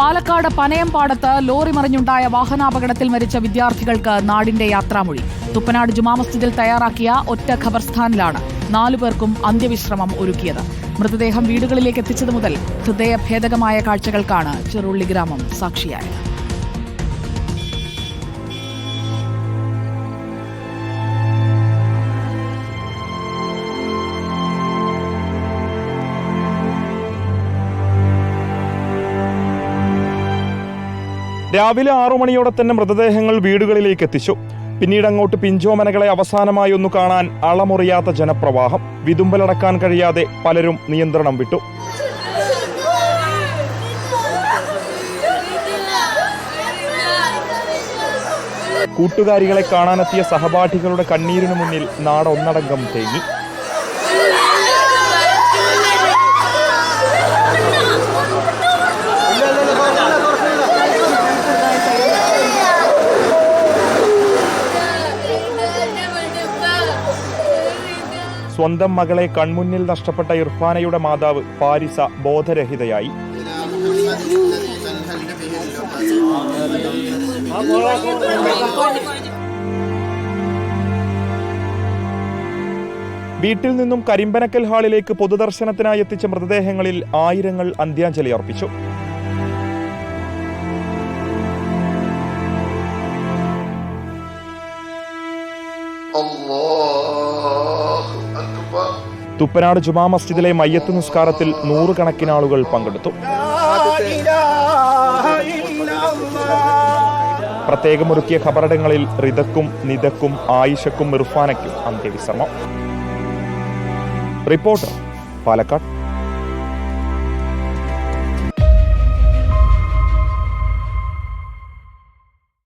Palakkad പനയംപാടത്ത് lorry മറിഞ്ഞുണ്ടായ വാഹനാപകടത്തിൽ മരിച്ച വിദ്യാർത്ഥികൾക്ക് നാടിന്റെ യാത്രാമൊഴി. തുപ്പനാട് ജുമാ മസ്ജിദിൽ തയ്യാറാക്കിയ ഒറ്റ ഖബർസ്ഥാനിലാണ് 4 പേർക്കും അന്ത്യവിശ്രമം ഒരുക്കിയത്. മൃതദേഹം വീടുകളിലേക്ക് എത്തിച്ചതു മുതൽ ഹൃദയഭേദകമായ കാഴ്ചകൾക്കാണ് ചെറുള്ളി ഗ്രാമം സാക്ഷിയായത്. രാവിലെ 6 മണിയോടെ തന്നെ മൃതദേഹങ്ങൾ വീടുകളിലേക്ക് എത്തിച്ചു. പിന്നീട് അങ്ങോട്ട് പിഞ്ചോമനകളെ അവസാനമായി ഒന്ന് കാണാൻ അളമുറിയാത്ത ജനപ്രവാഹം. വിതുമ്പലടക്കാൻ കഴിയാതെ പലരും നിയന്ത്രണം വിട്ടു. കൂട്ടുകാരികളെ കാണാനെത്തിയ സഹപാഠികളുടെ കണ്ണീരിനു മുന്നിൽ നാടൊന്നടങ്കം തേങ്ങി. സ്വന്തം മകളെ കൺമുന്നിൽ നഷ്ടപ്പെട്ട ഇർഫാനയുടെ മാതാവ് പാരിസ ബോധരഹിതയായി. വീട്ടിൽ നിന്നും കരിമ്പനക്കൽ ഹാളിലേക്ക് പൊതുദർശനത്തിനായി എത്തിച്ച മൃതദേഹങ്ങളിൽ ആയിരങ്ങൾ അന്ത്യാഞ്ജലി അർപ്പിച്ചു. തുപ്പനാട് ജുമാ മസ്ജിദിലെ മയ്യത്ത് നിസ്കാരത്തിൽ 100 കണക്കിന് ആളുകൾ പങ്കെടുത്തു. പ്രത്യേകമൊരുക്കിയ ഖബറിടങ്ങളിൽ റിദക്കും നിദക്കും ആയിഷക്കും ഇർഫാനയ്ക്കും അന്ത്യവിശ്രമം. റിപ്പോർട്ടർ, പാലക്കാട്.